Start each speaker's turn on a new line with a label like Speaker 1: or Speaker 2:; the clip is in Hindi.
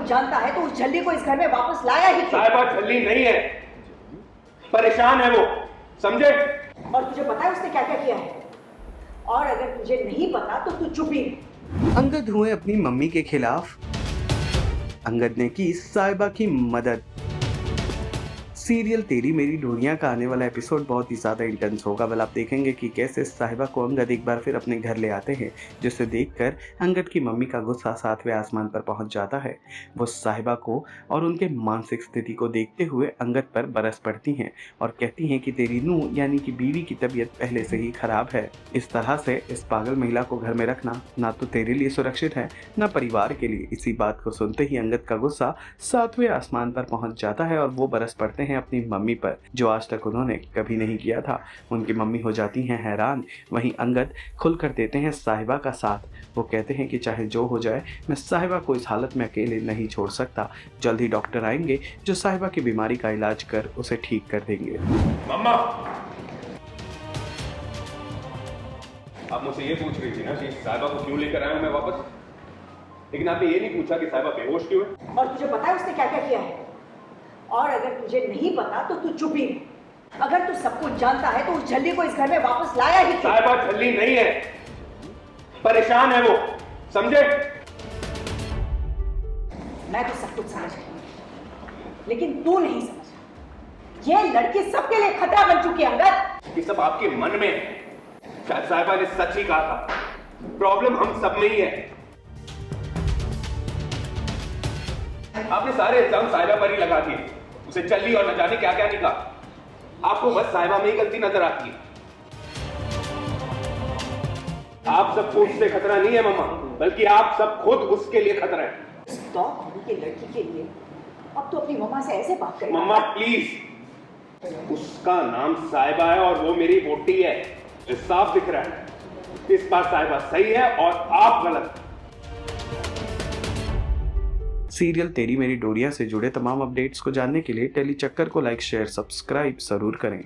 Speaker 1: कुछ जानता है तो उस झल्ली को इस घर में वापस लाया ही क्यों?
Speaker 2: साहिबा झल्ली नहीं है, परेशान है वो, समझे?
Speaker 1: और तुझे पता है उसने क्या क्या किया है? और अगर तुझे नहीं पता तो तू चुप ही रह।
Speaker 3: अंगद हुए अपनी मम्मी के खिलाफ। अंगद ने की साहिबा की मदद। सीरियल तेरी मेरी डोरियां का आने वाला एपिसोड बहुत ही ज़्यादा इंटेंस होगा। आप देखेंगे कि कैसे साहिबा को अंगद एक बार फिर अपने घर ले आते हैं, जिसे देखकर अंगद की मम्मी का गुस्सा 7वें आसमान पर पहुंच जाता है। वो साहिबा को और उनके मानसिक स्थिति को देखते हुए अंगद पर बरस पड़ती हैं और कहती हैं कि तेरी नूह यानी कि बीवी की तबीयत पहले से ही खराब है। इस तरह से इस पागल महिला को घर में रखना ना तो तेरे लिए सुरक्षित है ना परिवार के लिए। इसी बात को सुनते ही अंगद का गुस्सा 7वें आसमान पर पहुंच जाता है और वो बरस पड़ते हैं अपनी मम्मी पर, जो आज तक उन्होंने कभी नहीं किया था। उनकी मम्मी हो जाती हैं हैरान। वहीं अंगद खुलकर देते हैं साहिबा का साथ। वो कहते हैं कि चाहे जो हो जाए, मैं साहिबा को इस हालत में अकेले नहीं छोड़ सकता। जल्द ही डॉक्टर आएंगे जो साहिबा की बीमारी का इलाज कर उसे ठीक कर देंगे।
Speaker 2: मम्मा, आप मुझसे ये पूछ रही थी ना कि साहिबा को क्यों लेकर आया हूं मैं वापस, लेकिन आपने ये नहीं पूछा कि साहिबा बेहोश क्यों है।
Speaker 1: और तुझे पता है उसने क्या क्या किया है? और अगर तुझे नहीं पता तो तू चुप ही रह। अगर तू सब कुछ जानता है तो उस झल्ली को इस घर में वापस लाया ही क्यों?
Speaker 2: साहिबा झल्ली नहीं है, परेशान है वो, समझे?
Speaker 1: मैं तो सब कुछ समझ गई, लेकिन तू नहीं समझ। ये लड़की सबके लिए खतरा बन चुकी है अंगद।
Speaker 2: ये सब आपके मन में है। शायद साहिबा ने सच ही कहा था, प्रॉब्लम हम सब में ही है। आपने सारे इल्जाम साहिबा पर ही लगा दिए, उसे चल्ली और न जाने क्या क्या नहीं कहा। आपको बस साहिबा में ही गलती नजर आती है। आप सबको उससे खतरा नहीं है मम्मा, बल्कि आप सब खुद उसके लिए खतरा है।
Speaker 1: इस दौड़ की लड़की के लिए अब तो अपनी मम्मा से ऐसे बात करें?
Speaker 2: मम्मा प्लीज, उसका नाम साहिबा है और वो मेरी वोटी है, जो साफ दिख रहा है। इस बार साहिबा सही है और आप गलत।
Speaker 3: सीरियल तेरी मेरी डोरियां से जुड़े तमाम अपडेट्स को जानने के लिए टेली चक्कर को लाइक शेयर सब्सक्राइब जरूर करें।